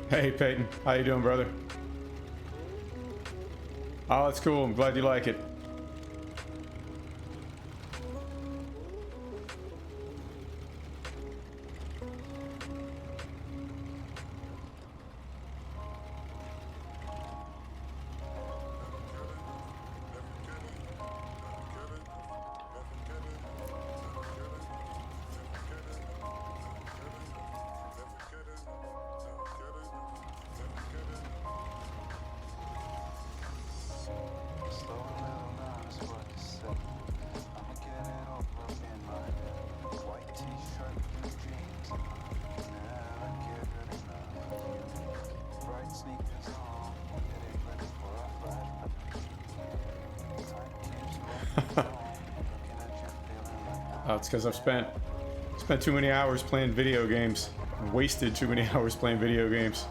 Hey Peyton, how you doing, brother? Oh, that's cool. I'm glad you like it. It's because I've spent too many hours playing video games. Wasted too many hours playing video games.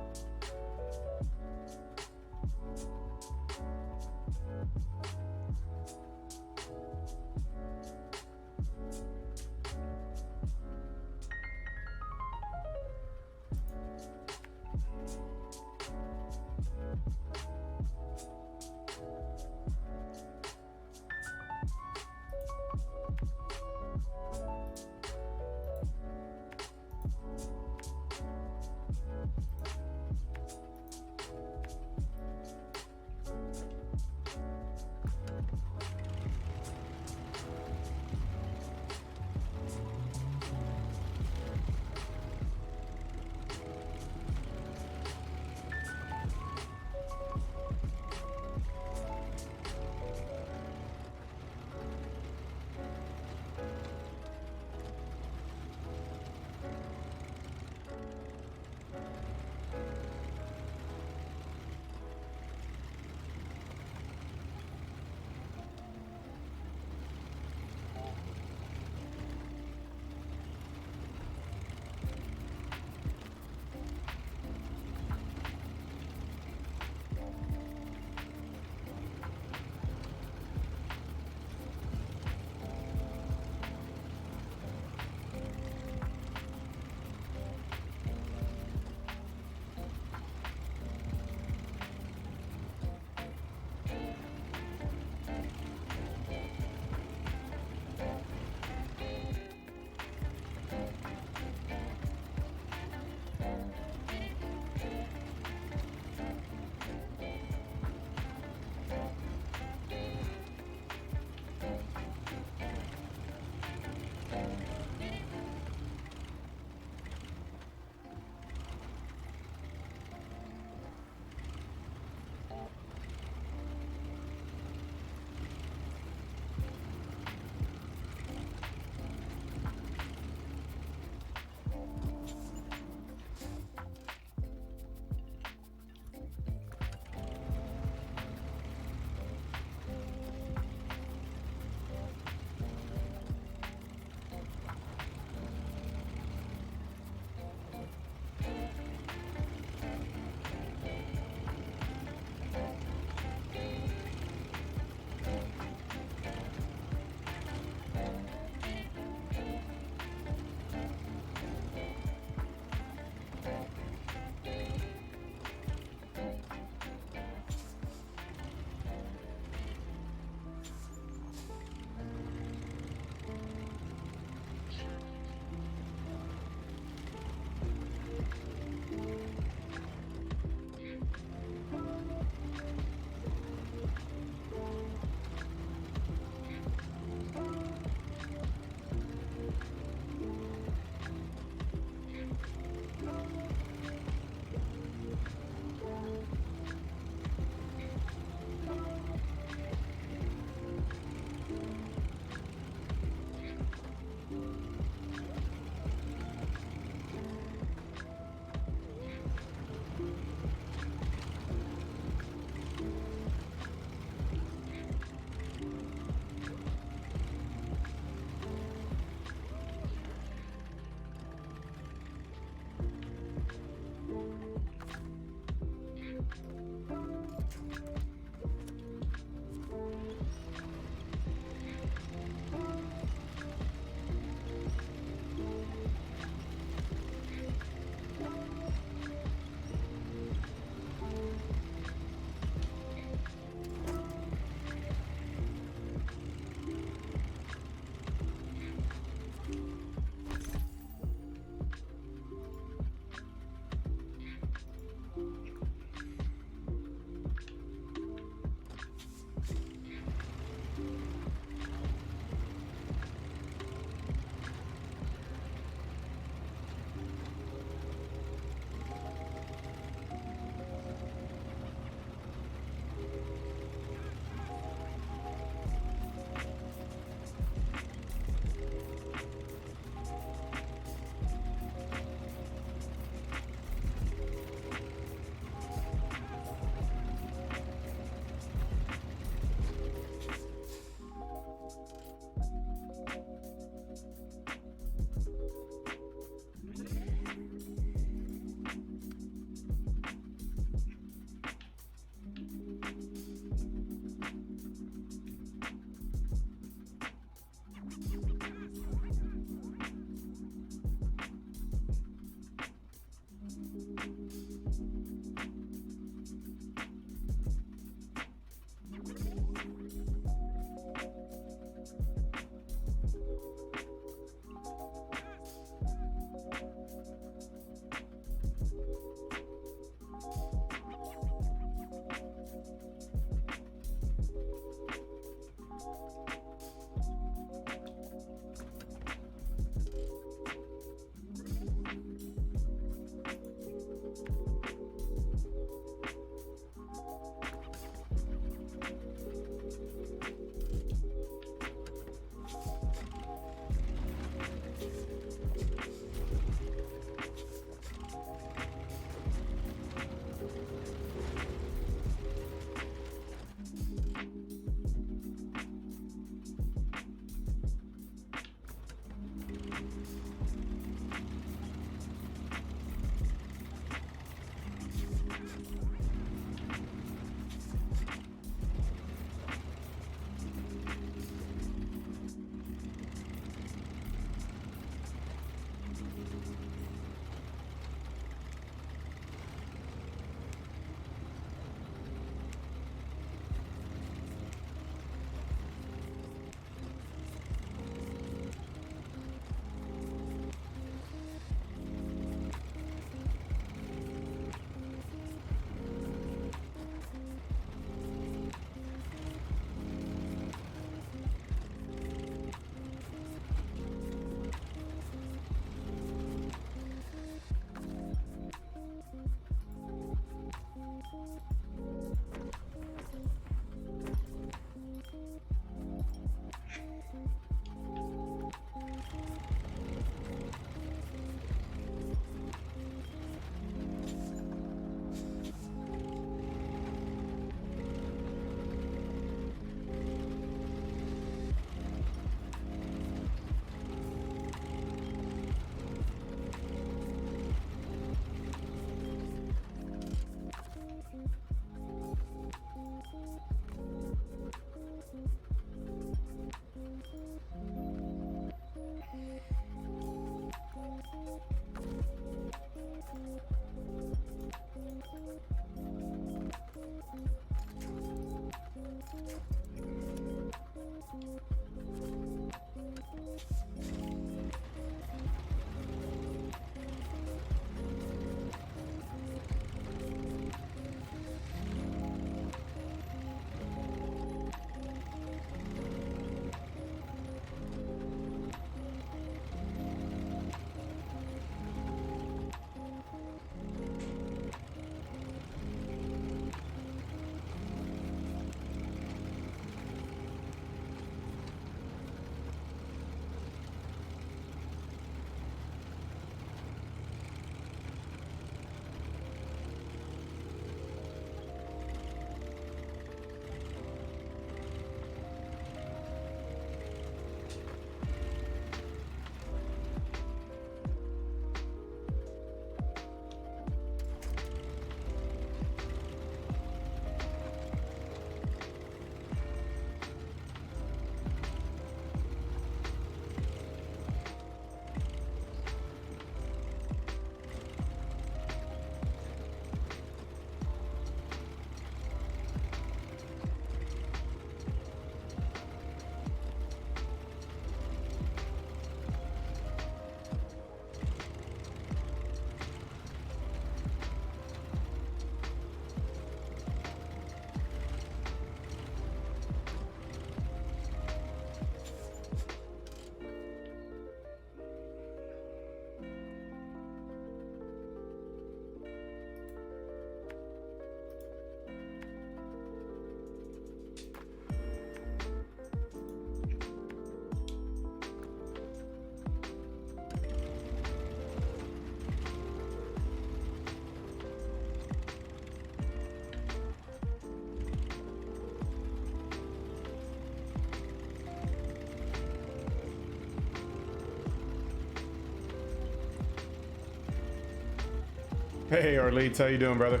Hey, Arleets, how you doing, brother?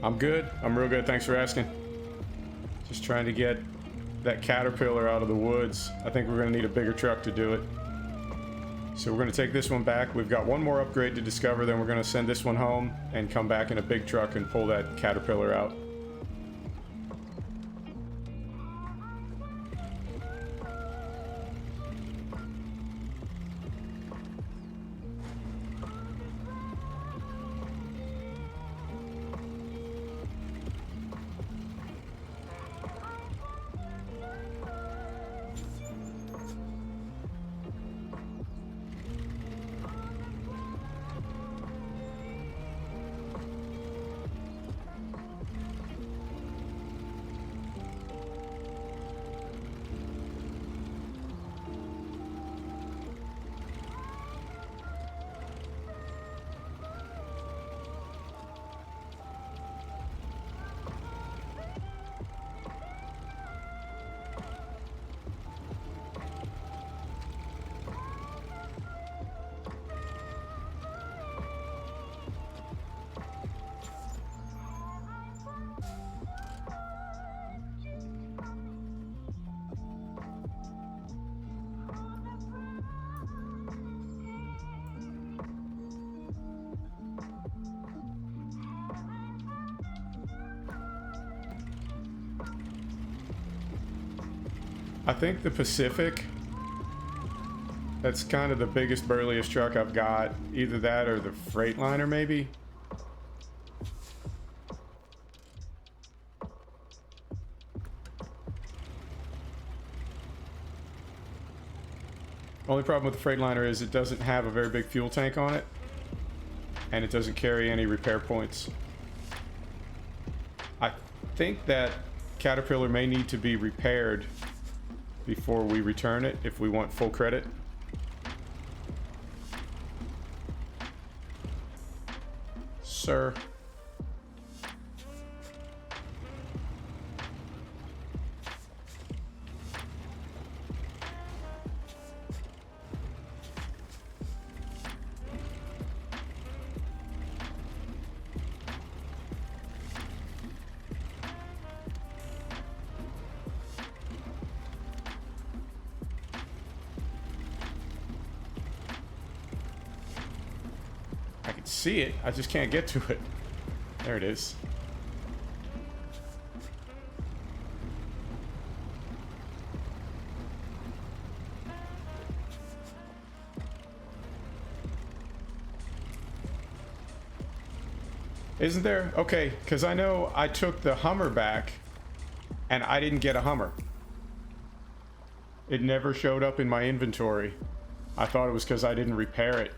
I'm good. I'm real good. Thanks for asking. Just trying to get that caterpillar out of the woods. I think we're going to need a bigger truck to do it. So we're going to take this one back. We've got one more upgrade to discover. Then we're going to send this one home and come back in a big truck and pull that caterpillar out. I think the Pacific, that's kind of the biggest, burliest truck I've got. Either that or the Freightliner, maybe. Only problem with the Freightliner is it doesn't have a very big fuel tank on it, and it doesn't carry any repair points. I think that Caterpillar may need to be repaired before we return it if we want full credit. Sir. I can see it, I just can't get to it. There it is. Isn't there? Okay, because I know I took the Hummer back and I didn't get a Hummer. It never showed up in my inventory. I thought it was because I didn't repair it.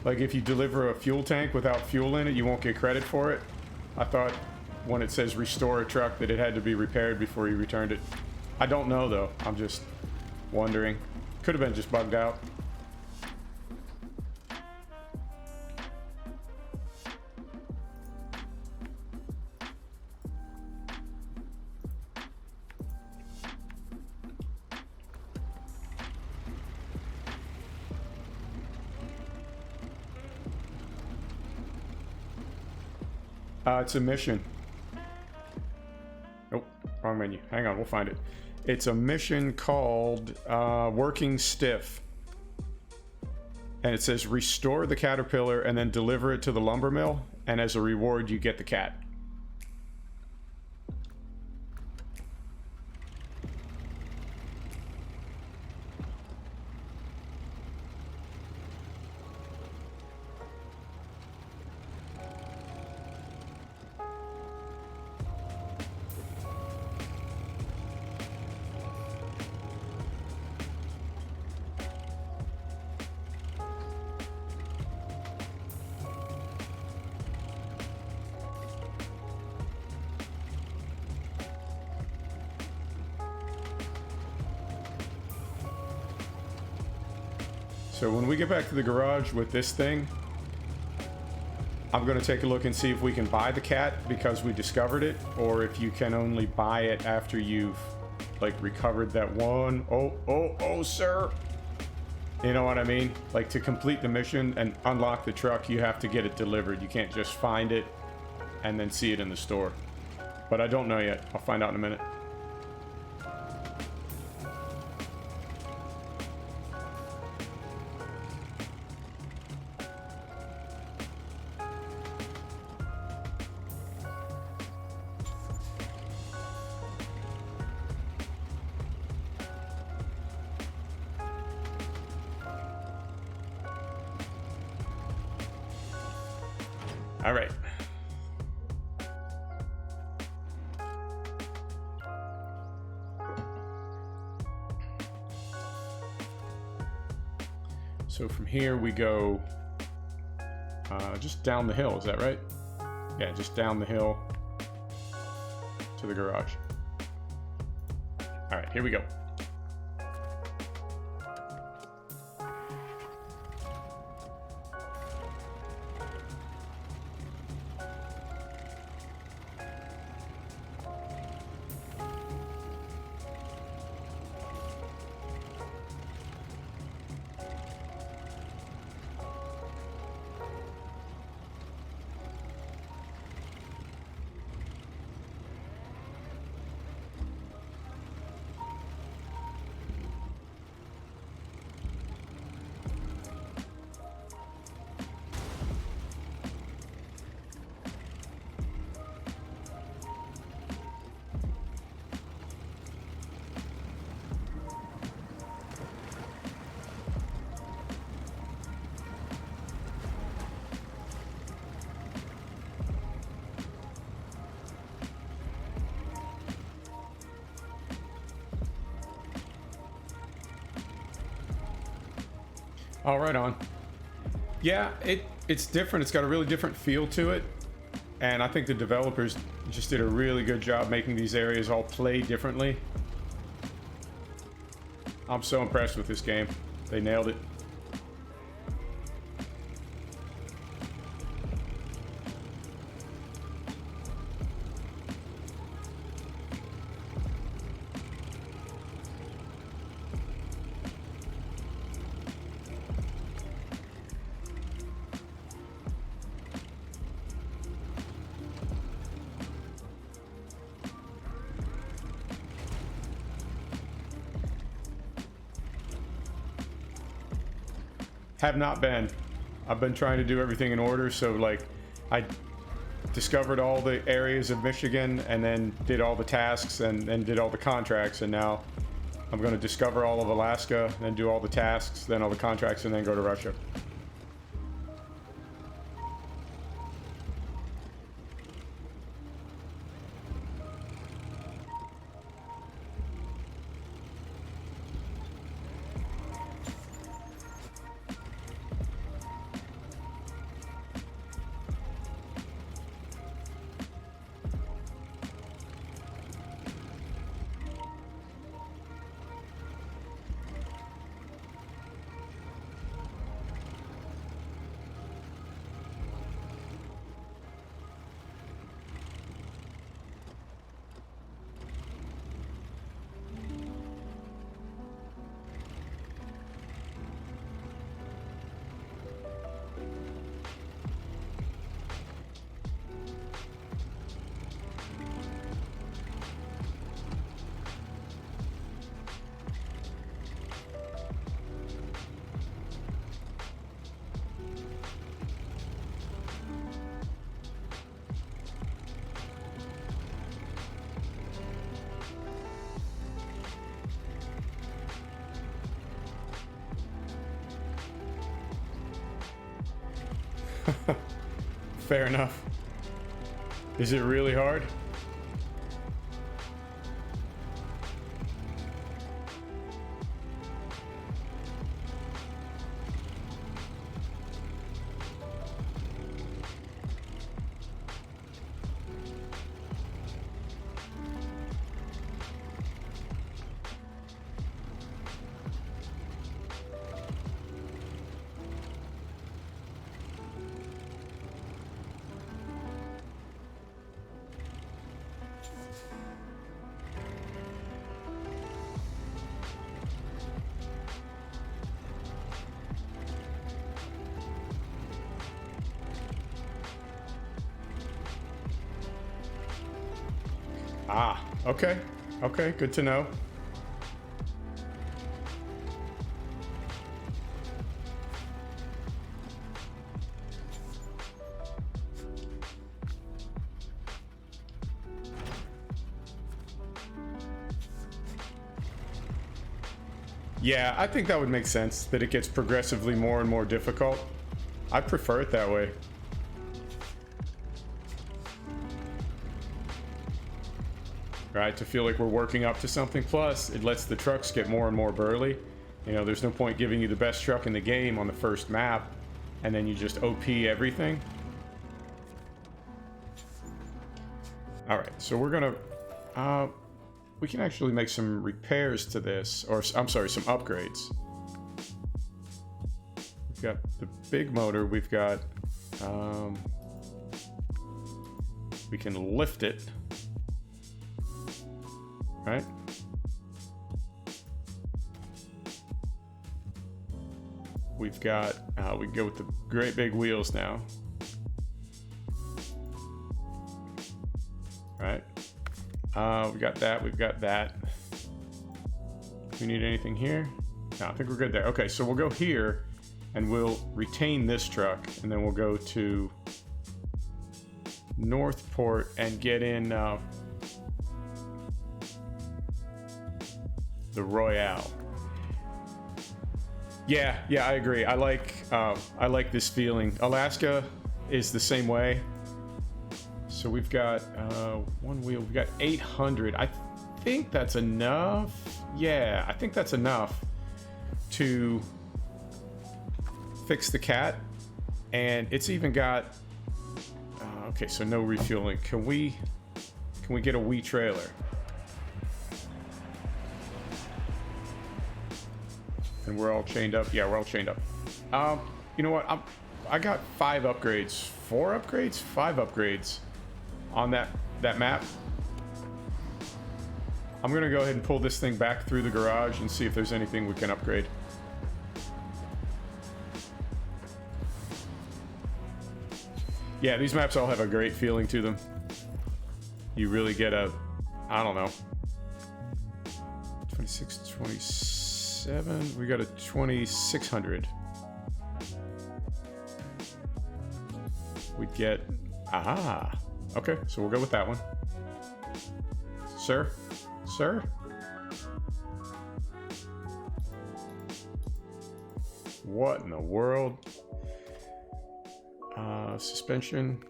Like if you deliver a fuel tank without fuel in it, you won't get credit for it. I thought when it says restore a truck that it had to be repaired before you returned it. I don't know though, I'm just wondering. Could have been just bugged out. It's a mission. Nope, wrong menu. Hang on, we'll find it. It's a mission called Working Stiff. And it says restore the Caterpillar and then deliver it to the lumber mill. And as a reward, you get the cat. So when we get back to the garage with this thing, I'm going to take a look and see if we can buy the cat because we discovered it, or if you can only buy it after you've like recovered that one. Oh, sir. You know what I mean? Like to complete the mission and unlock the truck, you have to get it delivered. You can't just find it and then see it in the store. But I don't know yet. I'll find out in a minute. All right. So from here we go just down the hill, is that right? Yeah, just down the hill to the garage. All right, here we go. All right, on. Yeah, it's different. It's got a really different feel to it. And I think the developers just did a really good job making these areas all play differently. I'm so impressed with this game. They nailed it. Have not been. I've been trying to do everything in order, so like I discovered all the areas of Michigan and then did all the tasks and did all the contracts, and now I'm going to discover all of Alaska, then do all the tasks, then all the contracts, and then go to Russia. Fair enough. Is it really hard? Ah, okay. Okay, good to know. Yeah, I think that would make sense, that it gets progressively more and more difficult. I prefer it that way. Right, to feel like we're working up to something. Plus, it lets the trucks get more and more burly. You know, there's no point giving you the best truck in the game on the first map, and then you just OP everything. All right, so we're gonna, we can actually make some repairs to this, or I'm sorry, some upgrades. We've got the big motor, we've got, we can lift it. Right? We've got, we can go with the great big wheels now. Right? We got that, we've got that. Do we need anything here? No, I think we're good there. Okay, so we'll go here and we'll retain this truck, and then we'll go to Northport and get in the Royale. Yeah, I agree. I like this feeling. Alaska is the same way. So we've got one wheel. We've got 800. I think that's enough. Yeah, I think that's enough to fix the cat, and it's even got. Okay, so no refueling. Can we get a wee trailer? And we're all chained up. Yeah, we're all chained up. You know what? I got 5 upgrades, 4 upgrades, 5 upgrades on that map. I'm gonna go ahead and pull this thing back through the garage and see if there's anything we can upgrade. Yeah, these maps all have a great feeling to them. You really get a, I don't know, 26, 27, we got a 2600. We'd get, aha, okay, so we'll go with that one. Sir? Sir? What in the world? Suspension.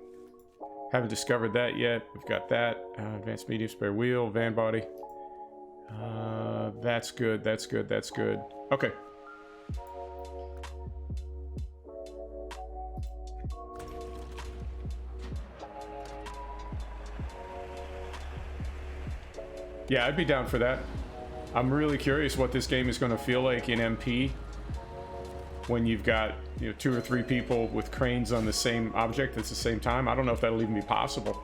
Haven't discovered that yet. We've got that. Advanced medium spare wheel, van body. That's good, that's good, that's good. Okay. Yeah, I'd be down for that. I'm really curious what this game is going to feel like in MP when you've got, you know, 2 or 3 people with cranes on the same object at the same time. I don't know if that'll even be possible.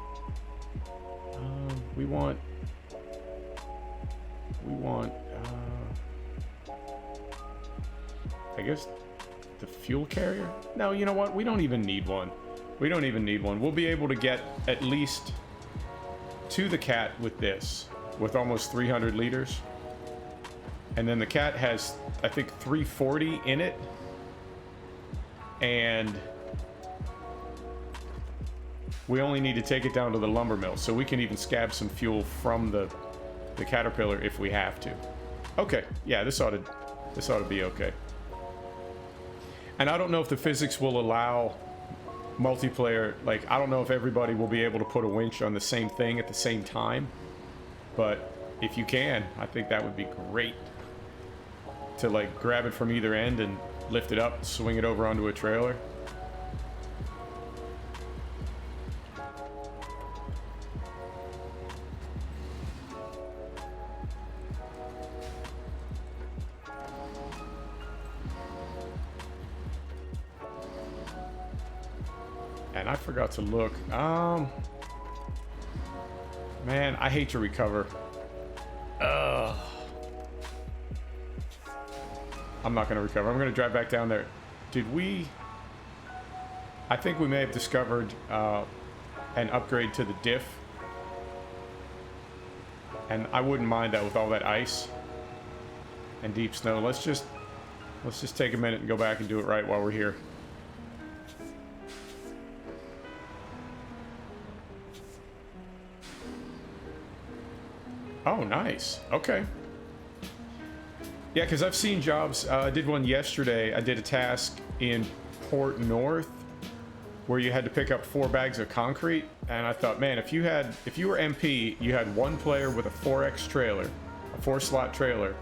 We want I guess the fuel carrier? No, you know what? We don't even need one. We don't even need one. We'll be able to get at least to the cat with this, with almost 300 liters. And then the cat has, I think, 340 in it. And we only need to take it down to the lumber mill, so we can even scab some fuel from the Caterpillar if we have to. Okay, yeah, this ought to be okay. And I don't know if the physics will allow multiplayer. Like, I don't know if everybody will be able to put a winch on the same thing at the same time, but if you can, I think that would be great to like grab it from either end and lift it up, swing it over onto a trailer. And I forgot to look. Man, I hate to recover. Ugh. I'm not gonna recover. I'm gonna drive back down there. Did we? I think we may have discovered an upgrade to the diff, and I wouldn't mind that with all that ice and deep snow. Let's just take a minute and go back and do it right while we're here. Oh, nice. Okay. Yeah, because I've seen jobs. I did one yesterday. I did a task in Port North where you had to pick up 4 bags of concrete, and I thought, man, if you were MP, you had one player with a 4X trailer, a 4-slot trailer,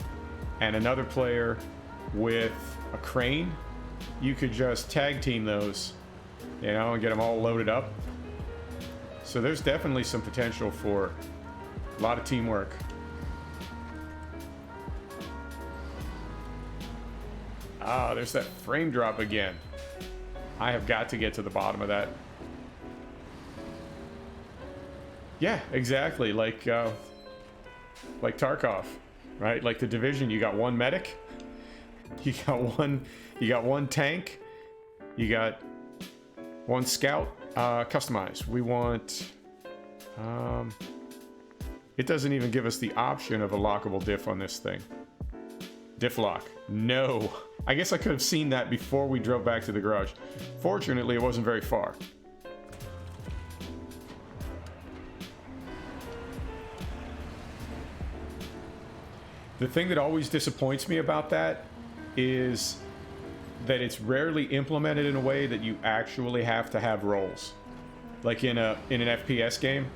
and another player with a crane, you could just tag team those, you know, and get them all loaded up. So there's definitely some potential for a lot of teamwork. Ah, there's that frame drop again. I have got to get to the bottom of that. Yeah, exactly. Like Tarkov, right? Like the Division, you got one medic, you got one tank, you got one scout. Customize. We want. It doesn't even give us the option of a lockable diff on this thing. Diff lock. No. I guess I could have seen that before we drove back to the garage. Fortunately, it wasn't very far. The thing that always disappoints me about that is that it's rarely implemented in a way that you actually have to have roles. Like in an FPS game.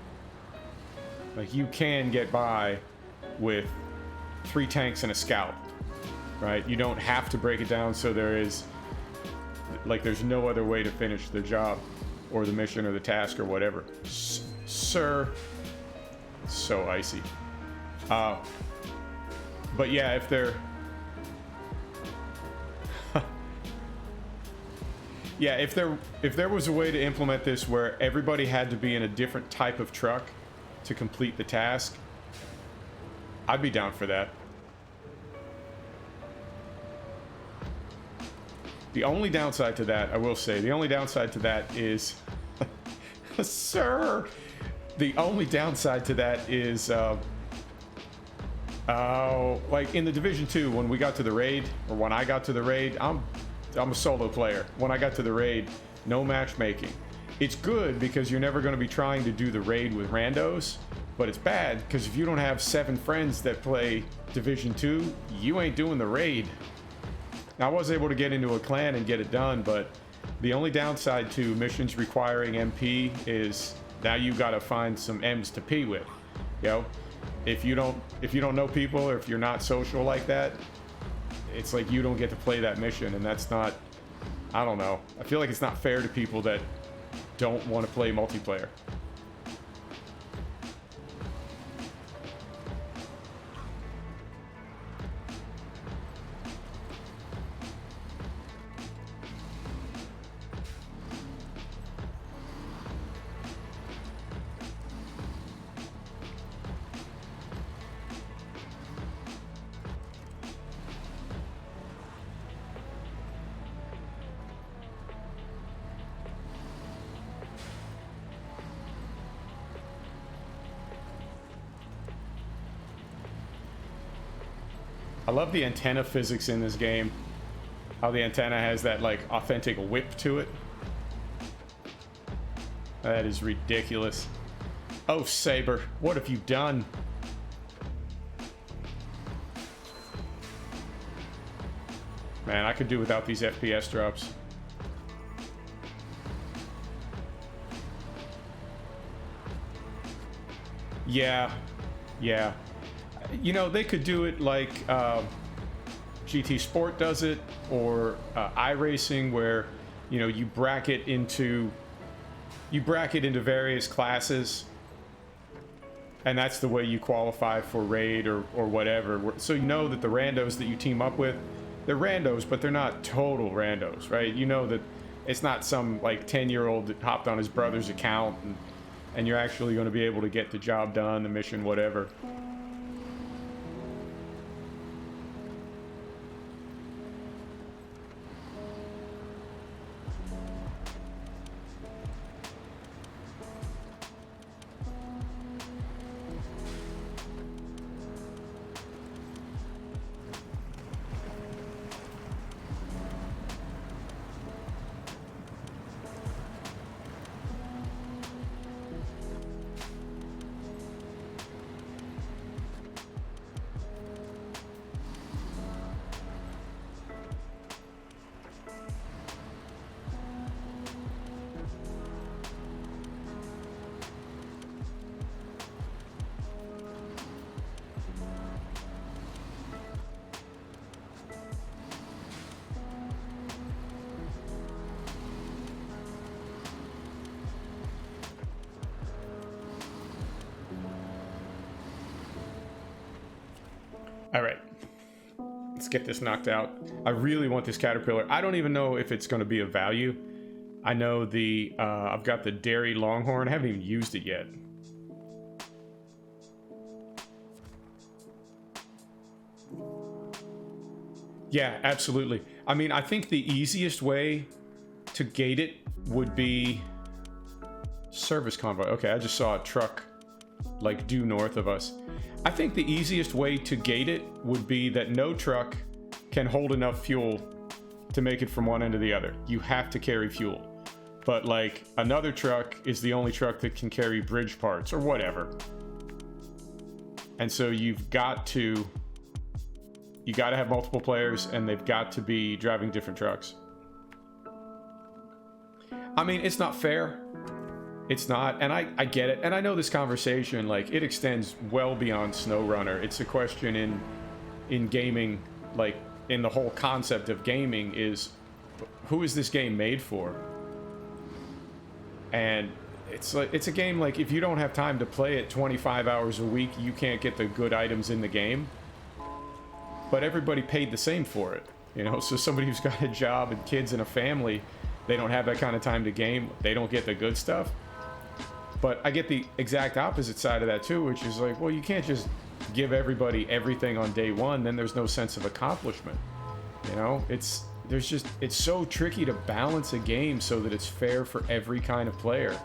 Like, you can get by with 3 tanks and a scout, right? You don't have to break it down so there is Like there's no other way to finish the job or the mission or the task or whatever. Sir. So icy. But yeah, if they're... yeah, if there was a way to implement this where everybody had to be in a different type of truck to complete the task, I'd be down for that. The only downside to that, I will say, the only downside to that is... Sir! The only downside to that is... like in the Division 2, when we got to the raid, or when I got to the raid, I'm a solo player. When I got to the raid, no matchmaking. It's good because you're never going to be trying to do the raid with randos, but it's bad because if you don't have 7 friends that play Division 2, you ain't doing the raid. Now, I was able to get into a clan and get it done, but the only downside to missions requiring MP is now you got to find some M's to P with. You know, if you don't know people, or if you're not social like that, it's like you don't get to play that mission, and that's not, I don't know. I feel like it's not fair to people that don't want to play multiplayer. I love the antenna physics in this game. How the antenna has that, like, authentic whip to it. That is ridiculous. Oh, Saber, what have you done? Man, I could do without these FPS drops. Yeah. You know, they could do it like GT Sport does it, or iRacing, where, you know, you bracket into various classes, and that's the way you qualify for raid or whatever. So you know that the randos that you team up with, they're randos, but they're not total randos, right? You know that it's not some like 10-year-old that hopped on his brother's account, and you're actually going to be able to get the job done, the mission, whatever. All right, let's get this knocked out. I really want this Caterpillar. I don't even know if it's going to be of value. I know the I've got the Dairy Longhorn. I haven't even used it yet. Yeah, absolutely. I mean, I think the easiest way to gate it would be service convoy. Okay, I just saw a truck like due north of us. I think the easiest way to gate it would be that no truck can hold enough fuel to make it from one end to the other. You have to carry fuel. But like another truck is the only truck that can carry bridge parts or whatever. And so you've got to have multiple players, and they've got to be driving different trucks. I mean, it's not fair. It's not, and I get it, and I know this conversation, like, it extends well beyond SnowRunner. It's a question in gaming, like, in the whole concept of gaming is, who is this game made for? And it's like, it's a game like, if you don't have time to play it 25 hours a week, you can't get the good items in the game. But everybody paid the same for it, you know? So somebody who's got a job and kids and a family, they don't have that kind of time to game, they don't get the good stuff. But I get the exact opposite side of that too, which is like, well, you can't just give everybody everything on day one, then there's no sense of accomplishment. You know, it's so tricky to balance a game so that it's fair for every kind of player.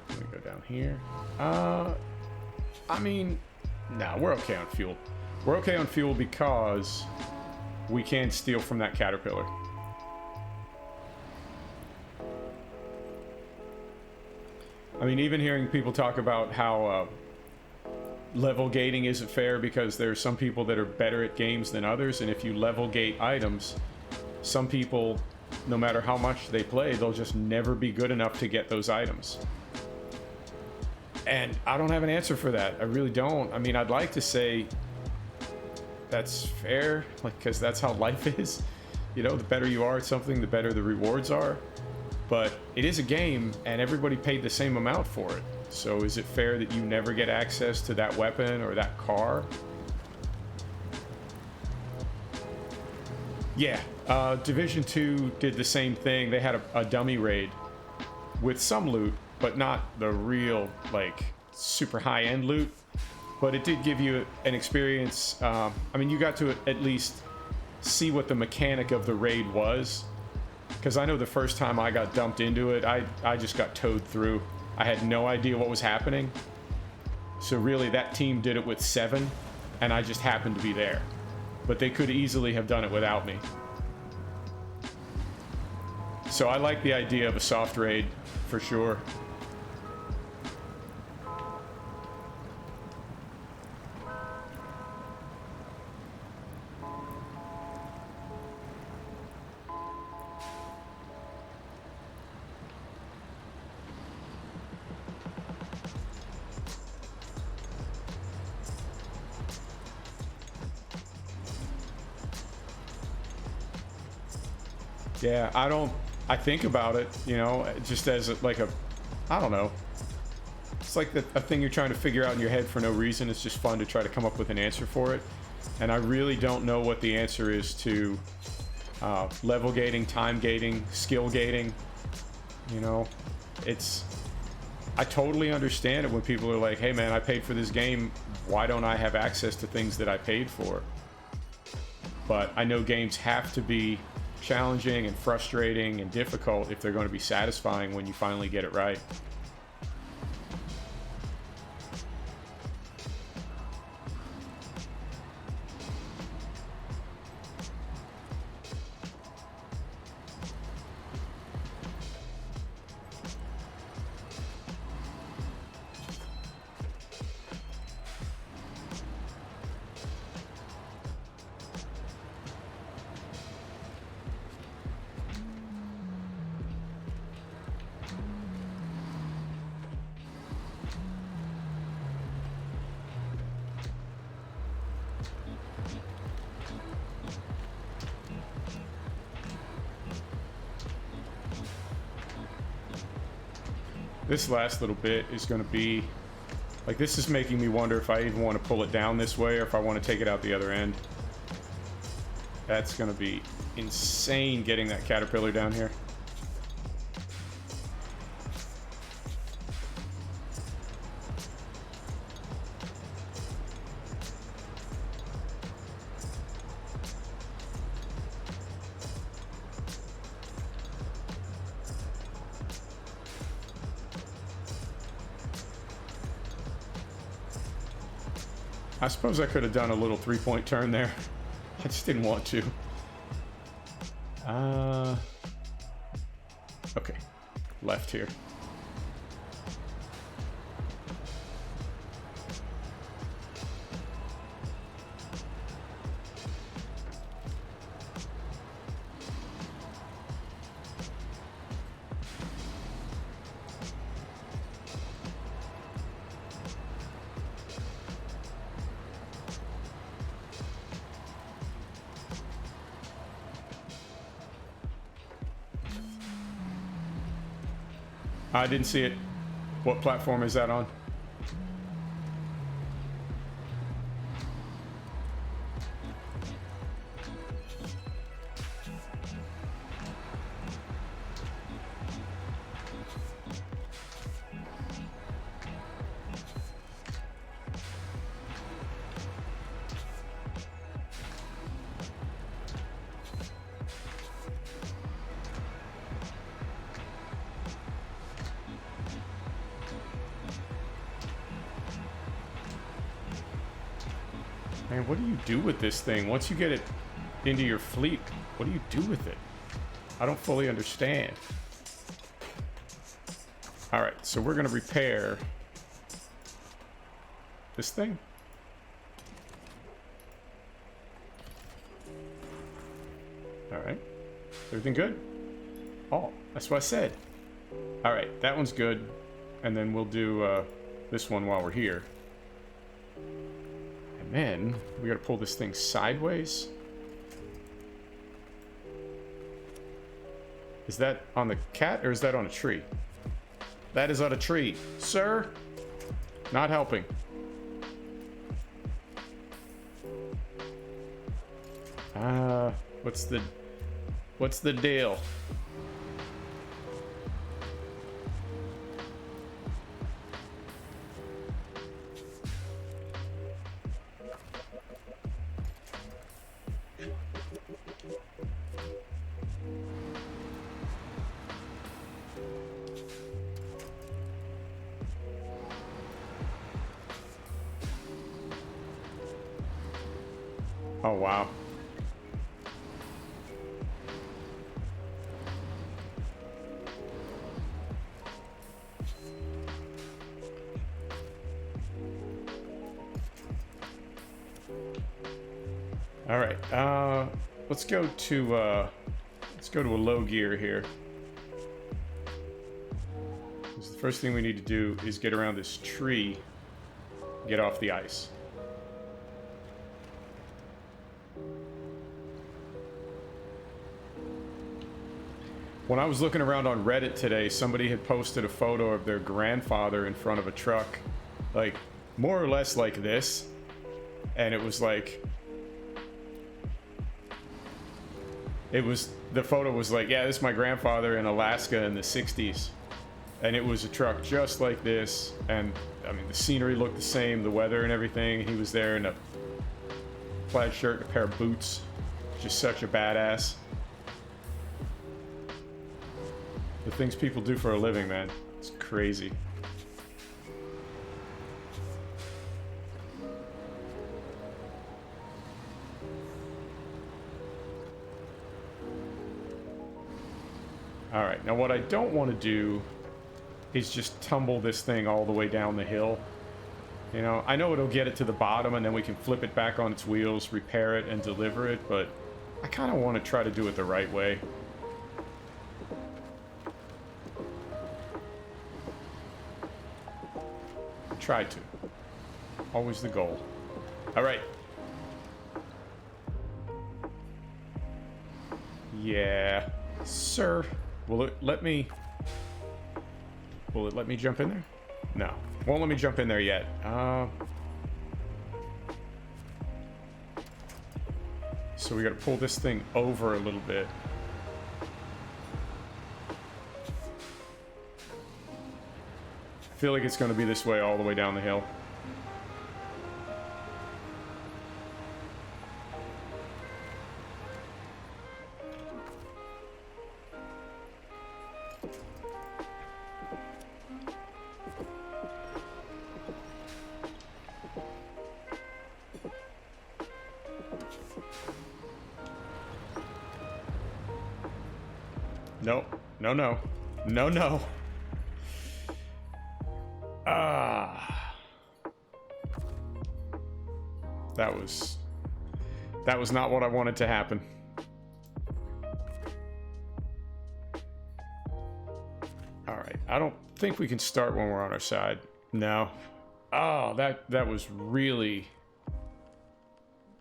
Let me go down here. I mean, no, we're okay on fuel. We're okay on fuel because we can steal from that caterpillar. I mean, even hearing people talk about how level gating isn't fair because there's some people that are better at games than others, and if you level gate items, some people, no matter how much they play, they'll just never be good enough to get those items. And I don't have an answer for that. I really don't. I mean, I'd like to say that's fair, like, because that's how life is. You know, the better you are at something, the better the rewards are. But it is a game, and everybody paid the same amount for it. So is it fair that you never get access to that weapon or that car? Yeah, Division 2 did the same thing. They had a dummy raid with some loot, but not the real, like, super high-end loot. But it did give you an experience. I mean, you got to at least see what the mechanic of the raid was. Because I know the first time I got dumped into it, I just got towed through. I had no idea what was happening. So really, that team did it with 7, and I just happened to be there. But they could easily have done it without me. So I like the idea of a soft raid, for sure. Yeah, I think about it, you know, just as like a, I don't know. It's like a thing you're trying to figure out in your head for no reason. It's just fun to try to come up with an answer for it. And I really don't know what the answer is to level gating, time gating, skill gating. You know, I totally understand it when people are like, hey man, I paid for this game. Why don't I have access to things that I paid for? But I know games have to be challenging and frustrating and difficult if they're going to be satisfying when you finally get it right. This last little bit is going to be like, this is making me wonder if I even want to pull it down this way or if I want to take it out the other end. That's going to be insane getting that caterpillar down here. I suppose I could have done a little 3-point turn there. I just didn't want to. Okay. Left here. I didn't see it. What platform is that on? Man, what do you do with this thing? Once you get it into your fleet, what do you do with it? I don't fully understand. Alright, so we're going to repair this thing. Alright. Everything good? Oh, that's what I said. Alright, that one's good. And then we'll do this one while we're here. And then we gotta pull this thing sideways. Is that on the cat or is that on a tree? That is on a tree. Sir? Not helping. What's the deal? Oh, wow. All right, let's go to a low gear here. So the first thing we need to do is get around this tree, get off the ice. When I was looking around on Reddit today, somebody had posted a photo of their grandfather in front of a truck, like more or less like this, and it was like, the photo was like, yeah, this is my grandfather in Alaska in the 60s, and it was a truck just like this, and I mean the scenery looked the same, the weather and everything. He was there in a plaid shirt and a pair of boots, just such a badass. The things people do for a living, man, it's crazy. Alright, now what I don't want to do is just tumble this thing all the way down the hill. You know, I know it'll get it to the bottom and then we can flip it back on its wheels, repair it, and deliver it, but I kind of want to try to do it the right way. Try to. Always the goal. Alright. Yeah. Sir. Will it let me jump in there? No. Won't let me jump in there yet. So we gotta pull this thing over a little bit. I feel like it's gonna be this way all the way down the hill. No, no, no, no, no. That was not what I wanted to happen. All right, I don't think we can start when we're on our side. No. Oh, that was really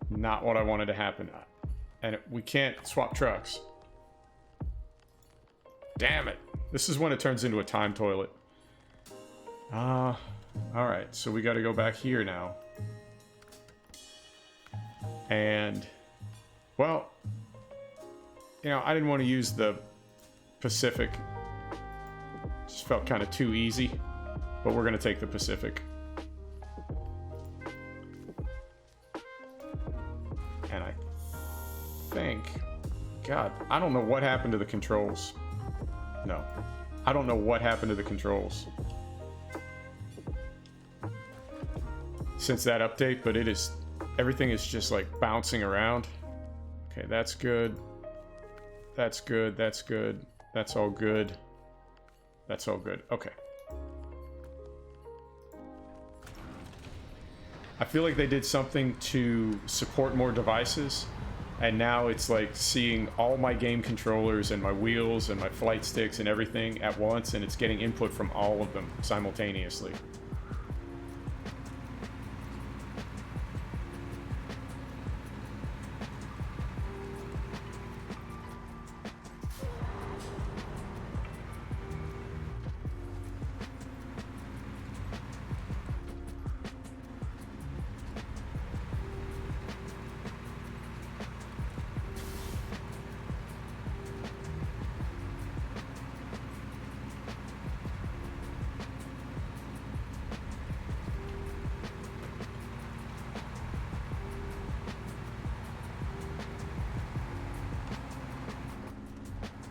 not what I wanted to happen. And we can't swap trucks. Damn it. This is when it turns into a time toilet. Alright, so we got to go back here now. And, well, you know, I didn't want to use the Pacific. Just felt kind of too easy. But we're going to take the Pacific. And I think... God, I don't know what happened to the controls. No. I don't know what happened to the controls since that update, but it is... Everything is just like bouncing around. Okay, that's good. That's good. That's good. That's all good. That's all good. Okay. I feel like they did something to support more devices, and now it's like seeing all my game controllers and my wheels and my flight sticks and everything at once, and it's getting input from all of them simultaneously.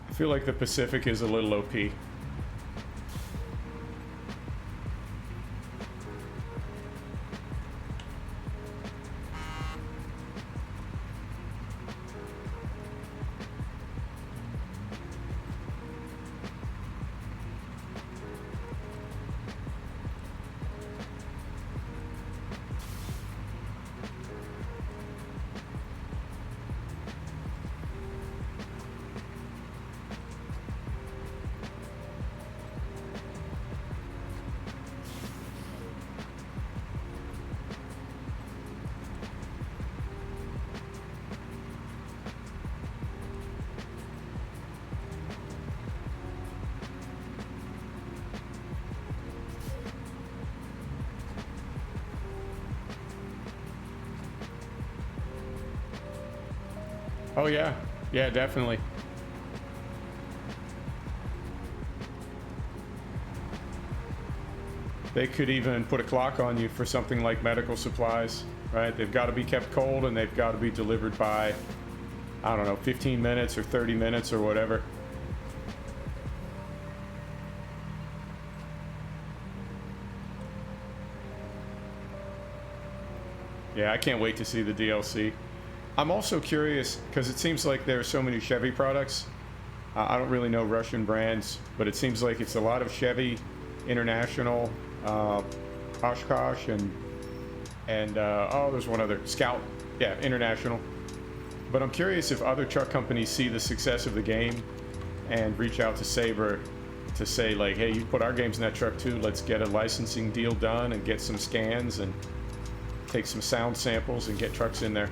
I feel like the Pacific is a little OP. Oh yeah, yeah, definitely. They could even put a clock on you for something like medical supplies, right? They've got to be kept cold and they've got to be delivered by, I don't know, 15 minutes or 30 minutes or whatever. Yeah, I can't wait to see the DLC. I'm also curious, because it seems like there are so many Chevy products. I don't really know Russian brands, but it seems like it's a lot of Chevy, International, Oshkosh, and oh, there's one other, Scout. Yeah, International. But I'm curious if other truck companies see the success of the game and reach out to Sabre to say, like, hey, you put our games in that truck too, let's get a licensing deal done and get some scans and take some sound samples and get trucks in there.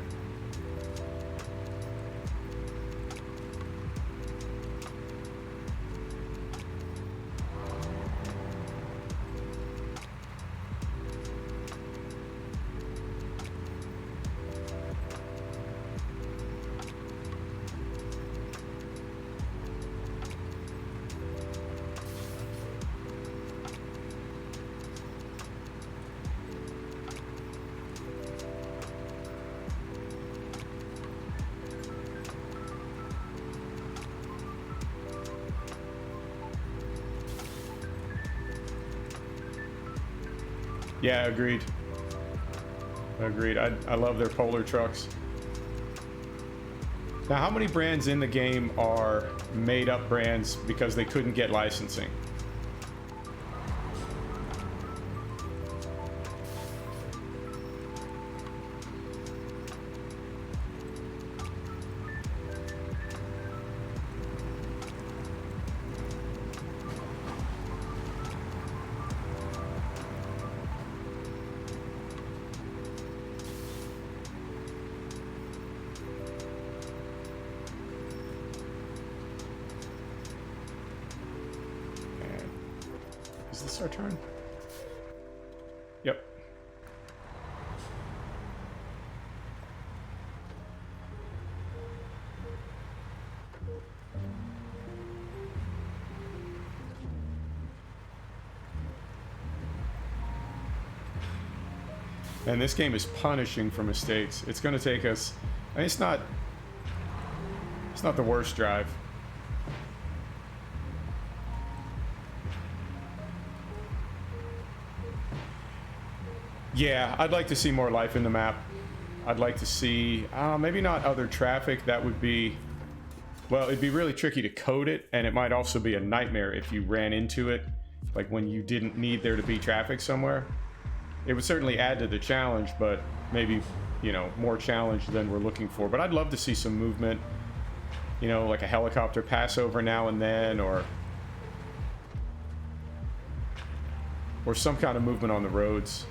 Yeah, agreed. Agreed. I love their Polar trucks. Now, how many brands in the game are made up brands because they couldn't get licensing? this our turn? Yep. And this game is punishing for mistakes. It's going to take us... I mean, it's not the worst drive. Yeah, I'd like to see more life in the map. I'd like to see... maybe not other traffic. That would be... Well, it'd be really tricky to code it, and it might also be a nightmare if you ran into it, like when you didn't need there to be traffic somewhere. It would certainly add to the challenge, but maybe, you know, more challenge than we're looking for. But I'd love to see some movement, you know, like a helicopter pass over now and then, or some kind of movement on the roads.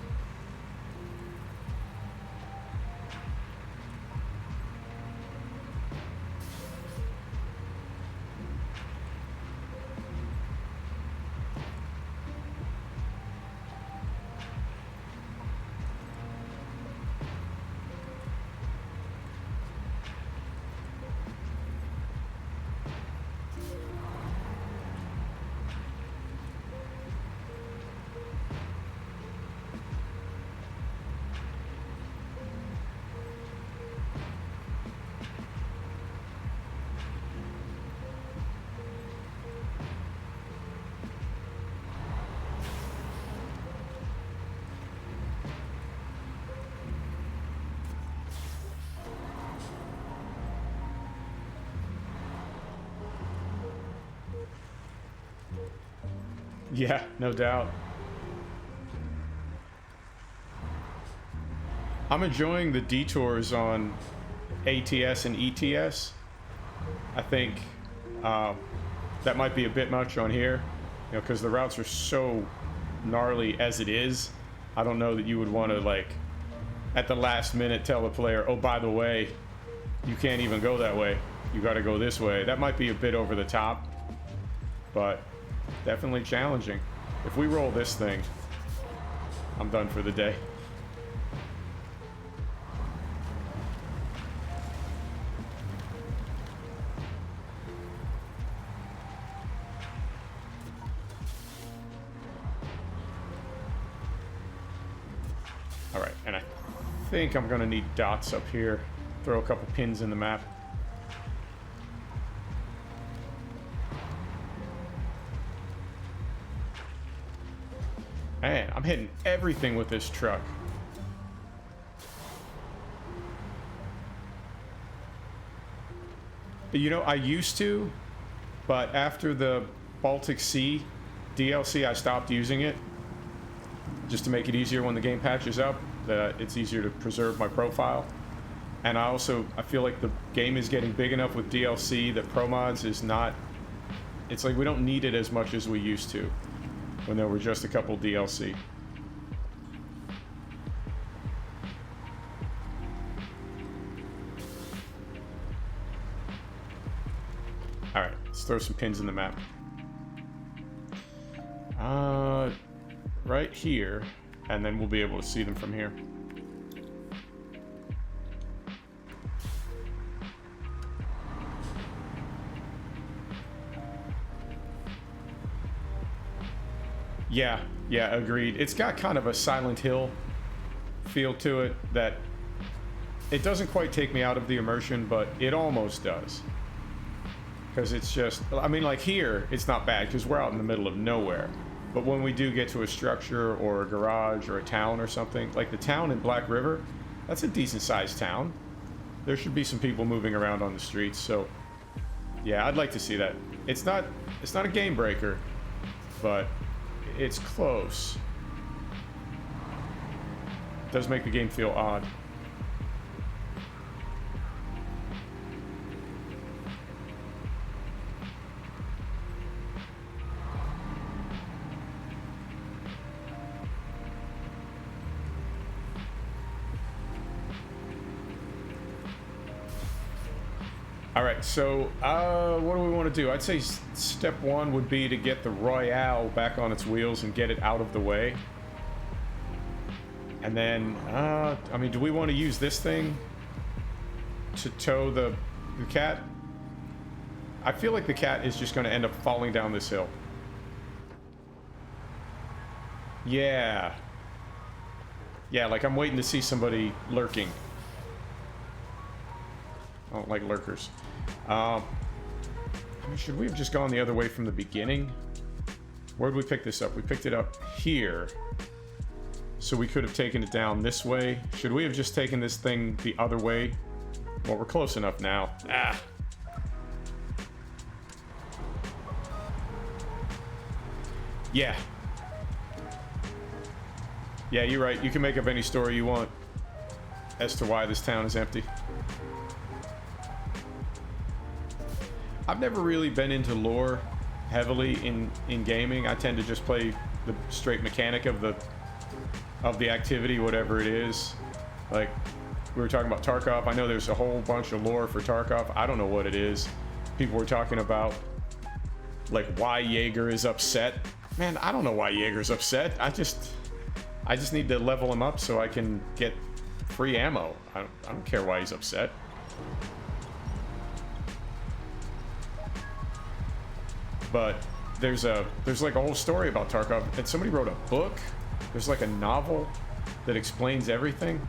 Yeah, no doubt. I'm enjoying the detours on ATS and ETS. I think that might be a bit much on here, you know, because the routes are so gnarly as it is. I don't know that you would want to, like, at the last minute tell the player, oh, by the way, you can't even go that way. You got to go this way. That might be a bit over the top, but definitely challenging. If we roll this thing, I'm done for the day. All right, and I think I'm gonna need dots up here. Throw a couple pins in the map. Man, I'm hitting everything with this truck. You know, I used to, but after the Baltic Sea DLC, I stopped using it. Just to make it easier when the game patches up, that it's easier to preserve my profile. And I feel like the game is getting big enough with DLC that Pro Mods is not... It's like we don't need it as much as we used to when there were just a couple DLC. Alright, let's throw some pins in the map. Right here, and then we'll be able to see them from here. Yeah, agreed. It's got kind of a Silent Hill feel to it that it doesn't quite take me out of the immersion, but it almost does. Because it's just, I mean, like here, it's not bad because we're out in the middle of nowhere. But when we do get to a structure or a garage or a town or something, like the town in Black River, that's a decent sized town. There should be some people moving around on the streets, so yeah, I'd like to see that. It's not a game breaker, but it's close. It does make the game feel odd. Alright, so what do we want to do? I'd say step one would be to get the Royale back on its wheels and get it out of the way. And then, I mean, do we want to use this thing to tow the cat? I feel like the cat is just going to end up falling down this hill. Yeah. Yeah, like I'm waiting to see somebody lurking. I don't like lurkers. I mean, should we have just gone the other way from the beginning? Where did we pick this up? We picked it up here. So we could have taken it down this way. Should we have just taken this thing the other way? Well, we're close enough now. Ah. Yeah. Yeah, you're right. You can make up any story you want as to why this town is empty. I've never really been into lore heavily in gaming. I tend to just play the straight mechanic of the activity, whatever it is. Like, we were talking about Tarkov. I know there's a whole bunch of lore for Tarkov. I don't know what it is. People were talking about, like, why Jaeger is upset. Man, I don't know why Jaeger's upset. I just need to level him up so I can get free ammo. I don't care why he's upset. But there's like a whole story about Tarkov, and somebody wrote a book. There's like a novel that explains everything.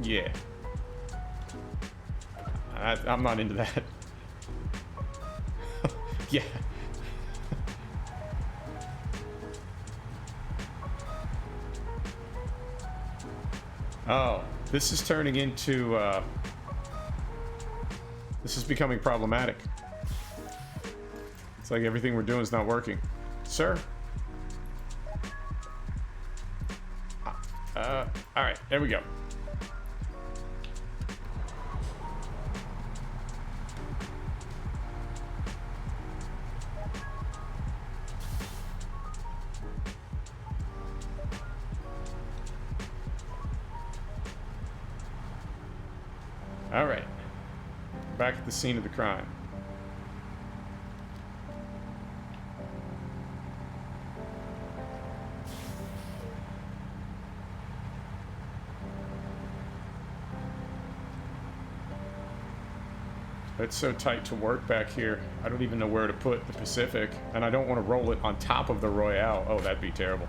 Yeah. I'm not into that. Yeah. Oh, this is turning into, this is becoming problematic. It's like everything we're doing is not working. Sir? Alright, there we go. Alright. Back at the scene of the crime. It's so tight to work back here. I don't even know where to put the Pacific, and I don't want to roll it on top of the Royale. Oh, that'd be terrible.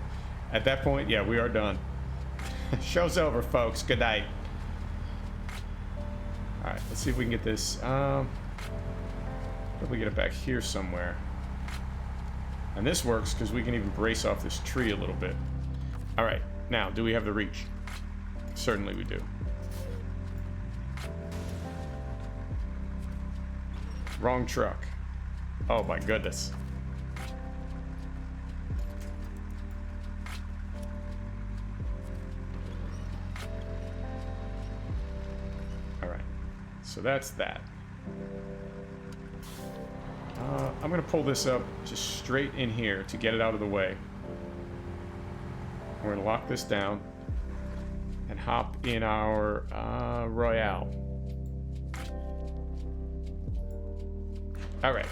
At that point, yeah, we are done. Show's over, folks. Good night. Alright, let's see if we can get this. Probably get it back here somewhere. And this works because we can even brace off this tree a little bit. Alright, now, do we have the reach? Certainly we do. Wrong truck. Oh my goodness. Alright. So that's that. I'm going to pull this up just straight in here to get it out of the way. We're going to lock this down and hop in our Royale. All right.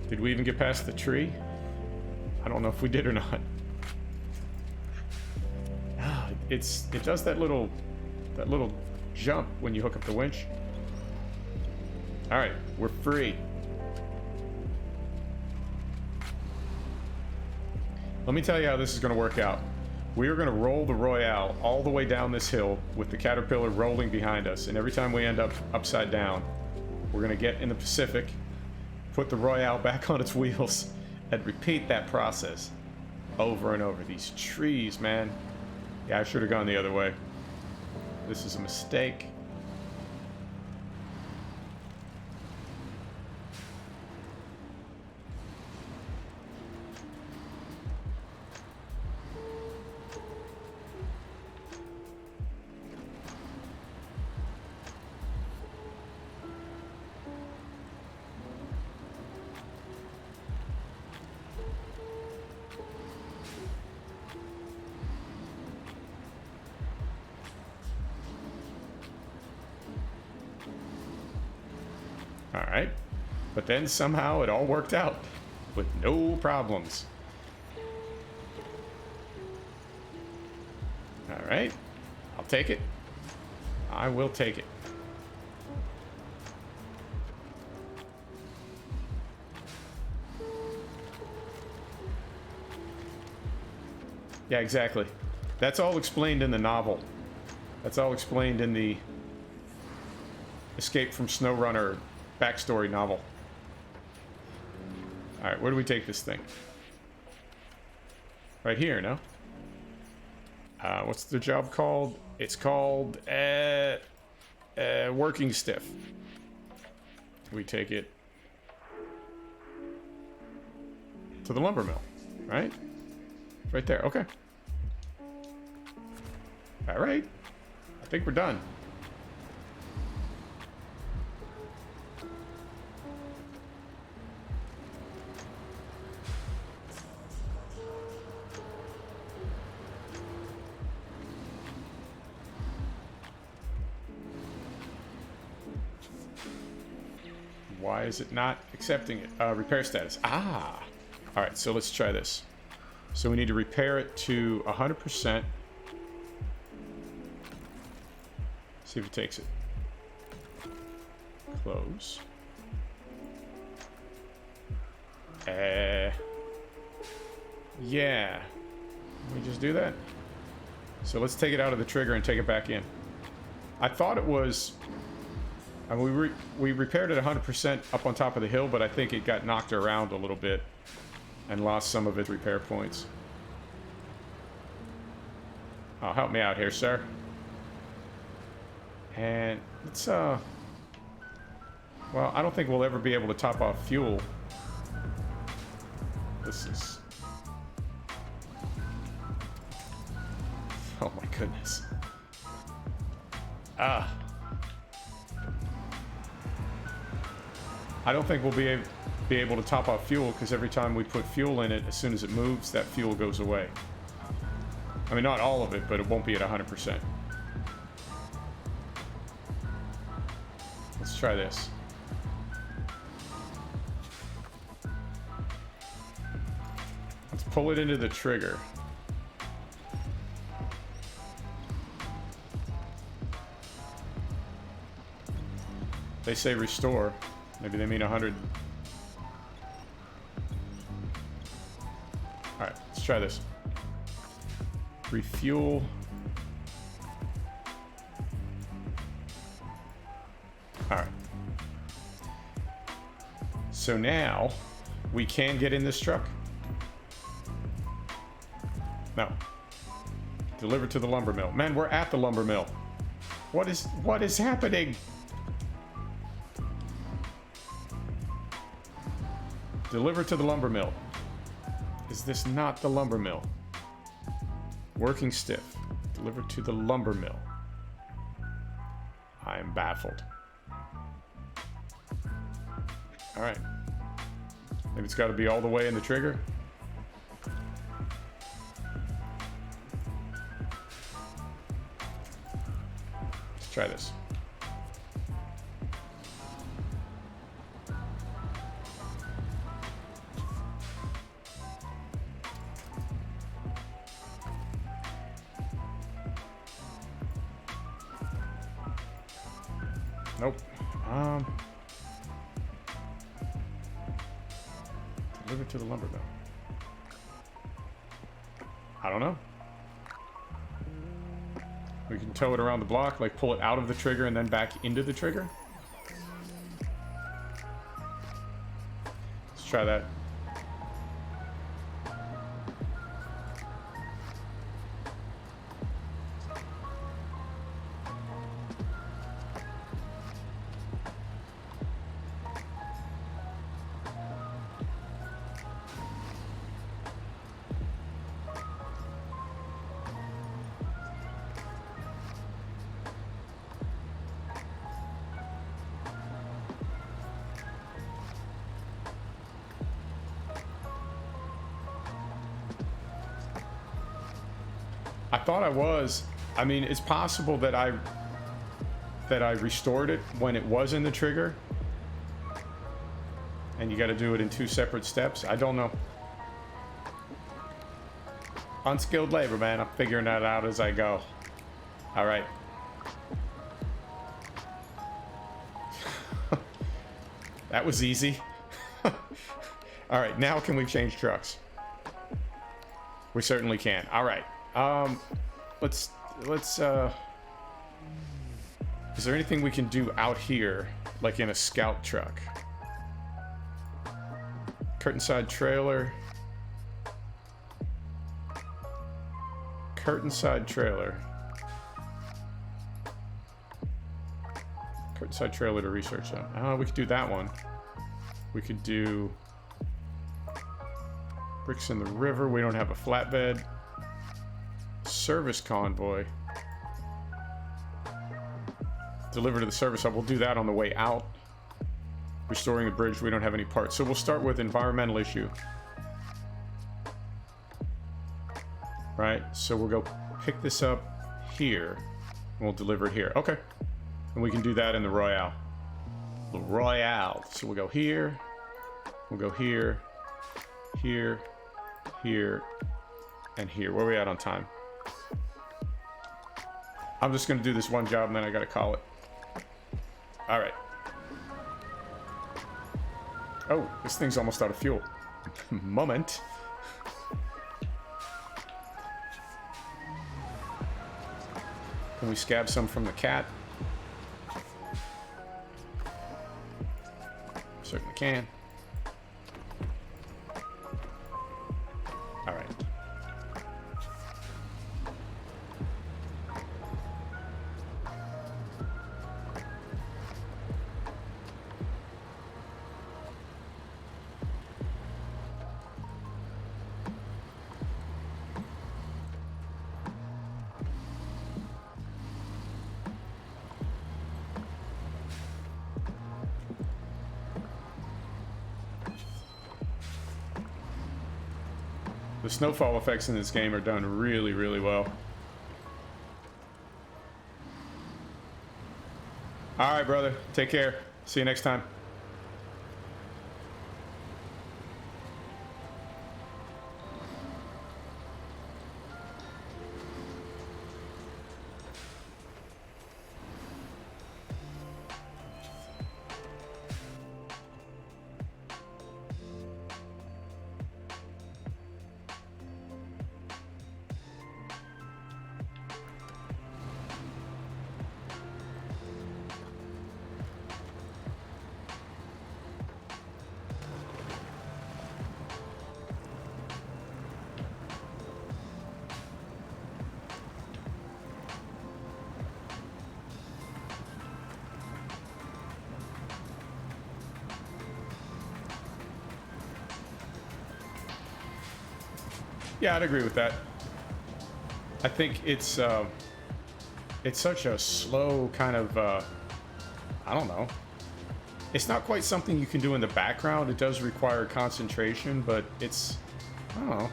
Did we even get past the tree? I don't know if we did or not. It does that little jump when you hook up the winch. All right, we're free. Let me tell you how this is going to work out. We are going to roll the Royale all the way down this hill with the Caterpillar rolling behind us, and every time we end up upside down, we're going to get in the Pacific, put the Royale back on its wheels, and repeat that process over and over. These trees, man. Yeah, I should have gone the other way. This is a mistake. All right. But then somehow it all worked out with no problems. All right. I'll take it. I will take it. Yeah, exactly. That's all explained in the novel. That's all explained in the Escape from SnowRunner backstory novel. Alright, where do we take this thing? Right here, no? What's the job called? It's called working stiff. We take it to the lumber mill, right? Right there, okay. Alright. I think we're done. Why is it not accepting it? Repair status. Ah! Alright, so let's try this. So we need to repair it to 100%. See if it takes it. Close. Yeah. Can we just do that? So let's take it out of the trigger and take it back in. I thought it was... I mean, we repaired it 100% up on top of the hill, but I think it got knocked around a little bit and lost some of its repair points. Oh, help me out here, sir. And let's, well, I don't think we'll ever be able to top off fuel. This is... Oh my goodness. Ah. I don't think we'll be able to top off fuel because every time we put fuel in it, as soon as it moves, that fuel goes away. I mean, not all of it, but it won't be at 100%. Let's try this. Let's pull it into the trigger. They say restore. Maybe they mean 100. Alright, let's try this. Refuel. Alright. So now, we can get in this truck? No. Delivered to the lumber mill. Man, we're at the lumber mill. What is happening? Delivered to the lumber mill. Is this not the lumber mill? Working stiff. Delivered to the lumber mill. I am baffled. Alright. Maybe it's got to be all the way in the trigger. Let's try this. Nope. Deliver to the lumber mill. I don't know. We can tow it around the block, like pull it out of the trigger and then back into the trigger. Let's try that. I thought I was. I mean, it's possible that I restored it when it was in the trigger, And you got to do it in 2 separate steps? I don't know. Unskilled labor, man. I'm figuring that out as I go. All right. That was easy. All right, now can we change trucks? We certainly can. All right. Let's is there anything we can do out here, like in a scout truck? Curtain side trailer. Curtain side trailer. Curtain side trailer to research zone. We could do that one. We could do bricks in the river. We don't have a flatbed. Service convoy. Deliver to the service hub. We'll do that on the way out. Restoring the bridge. We don't have any parts. So we'll start with environmental issue. Right? So we'll go pick this up here. And we'll deliver it here. Okay. And we can do that in the Royale. The Royale. So we'll go here. We'll go here. Here. Here. And here. Where are we at on time? I'm just going to do this one job and then I got to call it. All right. Oh, this thing's almost out of fuel. Moment. Can we scab some from the cat? Certainly can. All right. The snowfall effects in this game are done really, really well. All right, brother. Take care. See you next time. Yeah, I'd agree with that. I think it's such a slow kind of, I don't know. It's not quite something you can do in the background. It does require concentration, but it's, I don't know.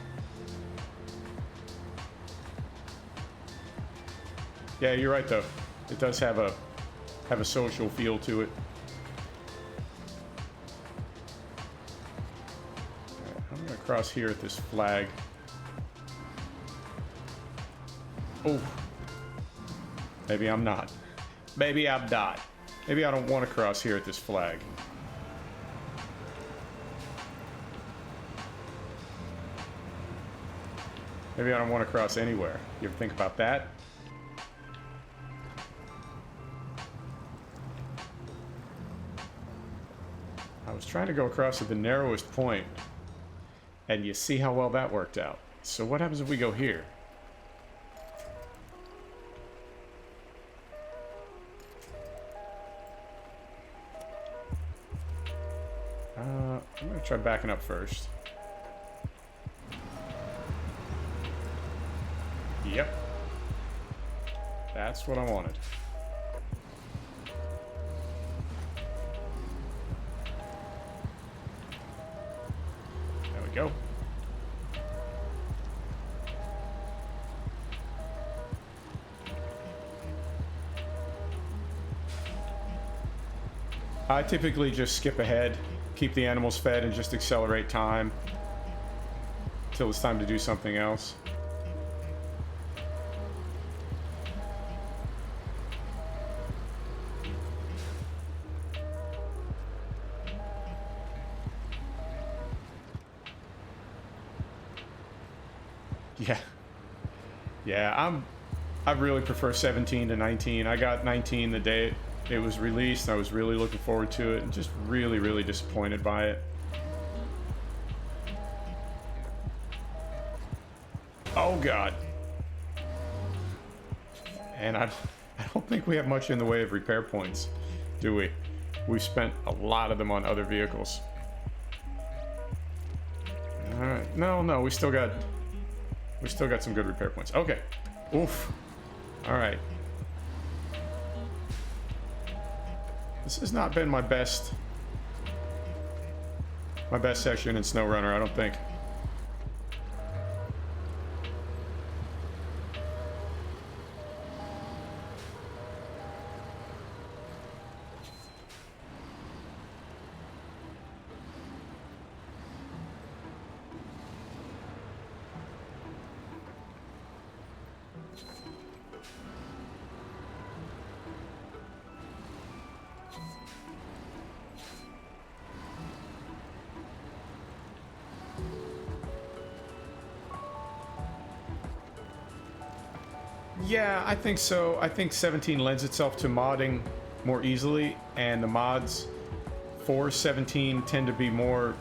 Yeah, you're right though. It does have a social feel to it. All right, I'm gonna cross here at this flag. Oh, maybe I'm not. Maybe I'm not. Maybe I don't want to cross here at this flag. Maybe I don't want to cross anywhere. You ever think about that? I was trying to go across at the narrowest point, and you see how well that worked out. So what happens if we go here? I'm going to try backing up first. Yep. That's what I wanted. There we go. I typically just skip ahead keep the animals fed and just accelerate time till it's time to do something else. Yeah. Yeah, I really prefer 17 to 19. I got 19 the day it was released. I was really looking forward to it and just really, really disappointed by it. Oh god. And I don't think we have much in the way of repair points, do we? We've spent a lot of them on other vehicles. Alright. No, we still got some good repair points. Okay. Oof. Alright. This has not been my best session in SnowRunner, I don't think. Yeah, I think so. I think 17 lends itself to modding more easily, and the mods for 17 tend to be more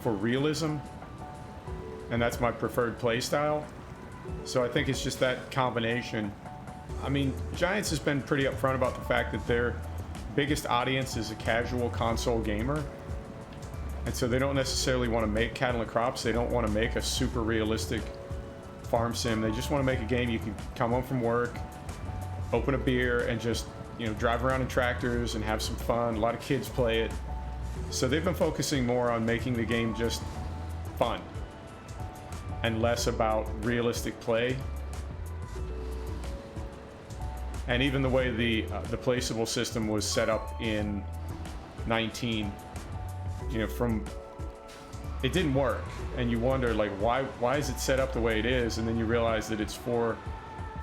for realism, and that's my preferred playstyle. So I think it's just that combination. I mean, Giants has been pretty upfront about the fact that their biggest audience is a casual console gamer, and so they don't necessarily want to make cattle and crops. They don't want to make a super realistic farm sim. They just want to make a game you can come home from work, open a beer, and just, you know, drive around in tractors and have some fun. A lot of kids play it. So they've been focusing more on making the game just fun and less about realistic play. And even the way the placeable system was set up in 19, you know, it didn't work, and you wonder, like, why is it set up the way it is? And then you realize that it's for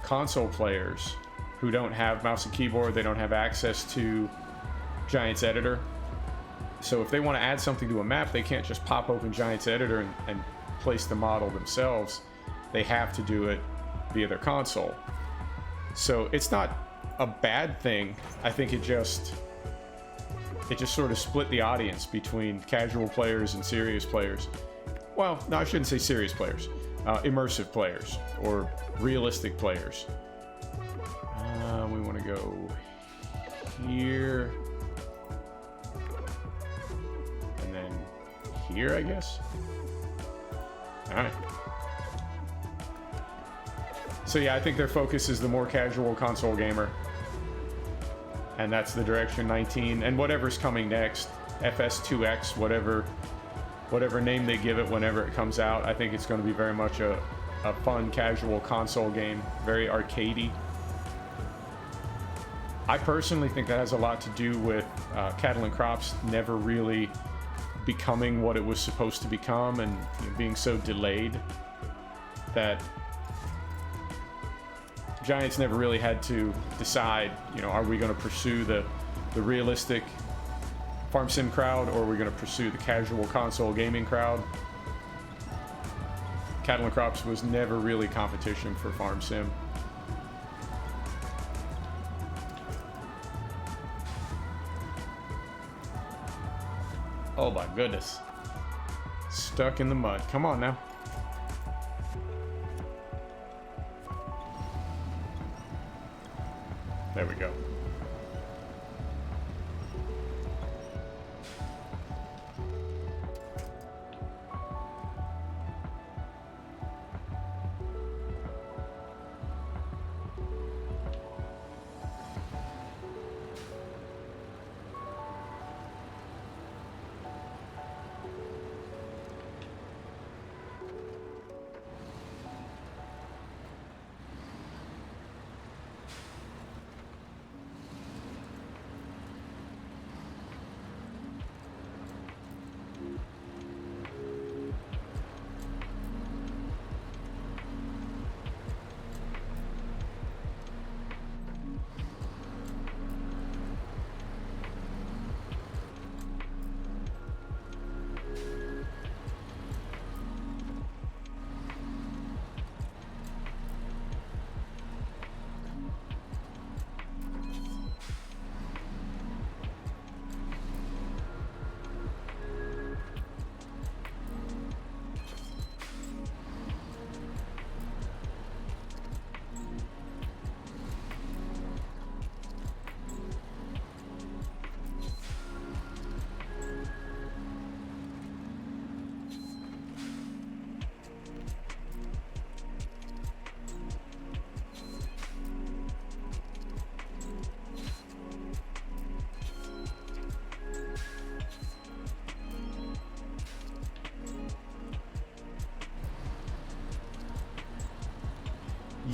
console players who don't have mouse and keyboard. They don't have access to Giants Editor. So if they want to add something to a map, they can't just pop open Giants Editor and place the model themselves. They have to do it via their console. So it's not a bad thing. I think it just sort of split the audience between casual players and serious players. Well, no, I shouldn't say serious players. Immersive players or realistic players. We want to go here. And then here, I guess. Alright. So yeah, I think their focus is the more casual console gamer. And that's the direction 19, and whatever's coming next, FS2X, whatever name they give it whenever it comes out, I think it's going to be very much a fun, casual console game, very arcadey. I personally think that has a lot to do with Cattle and Crops never really becoming what it was supposed to become, and, you know, being so delayed that Giants never really had to decide, you know, are we going to pursue the realistic farm sim crowd, or are we going to pursue the casual console gaming crowd? Cattle and Crops was never really competition for farm sim. Oh my goodness. Stuck in the mud. Come on now. There we go.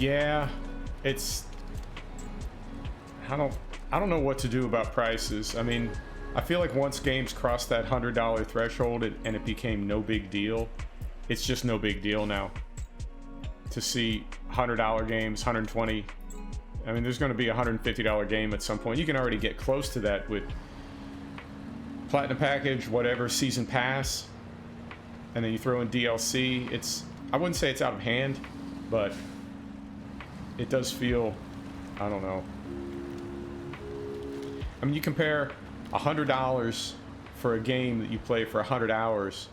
Yeah, it's... I don't know what to do about prices. I mean, I feel like once games crossed that $100 threshold and it became no big deal, it's just no big deal now. To see $100 games, 120. I mean, there's going to be a $150 game at some point. You can already get close to that with Platinum Package, whatever, Season Pass, and then you throw in DLC. It's, I wouldn't say it's out of hand, but it does feel, I don't know. I mean, you compare $100 for a game that you play for 100 hours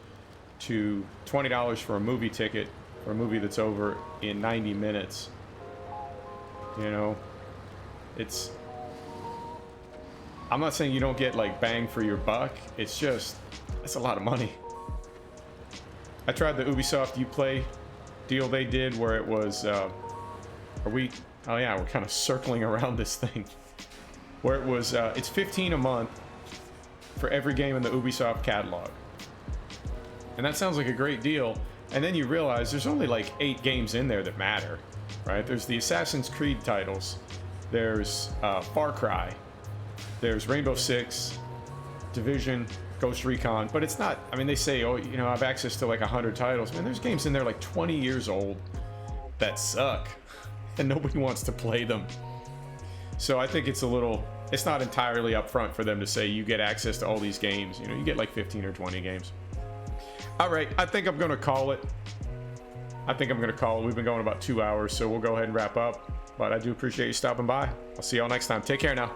to $20 for a movie ticket for a movie that's over in 90 minutes. You know, it's... I'm not saying you don't get, like, bang for your buck. It's just, that's a lot of money. I tried the Ubisoft Uplay deal they did where it was... are we... Oh, yeah, we're kind of circling around this thing. Where it was... it's $15 a month for every game in the Ubisoft catalog. And that sounds like a great deal. And then you realize there's only, like, 8 games in there that matter. Right? There's the Assassin's Creed titles. There's Far Cry. There's Rainbow Six, Division, Ghost Recon. But it's not, I mean, they say, oh, you know, I have access to like 100 titles. Man, there's games in there like 20 years old that suck. And nobody wants to play them. So I think it's a little, it's not entirely upfront for them to say you get access to all these games. You know, you get like 15 or 20 games. All right, I think I'm going to call it. We've been going about 2 hours, so we'll go ahead and wrap up. But I do appreciate you stopping by. I'll see y'all next time. Take care now.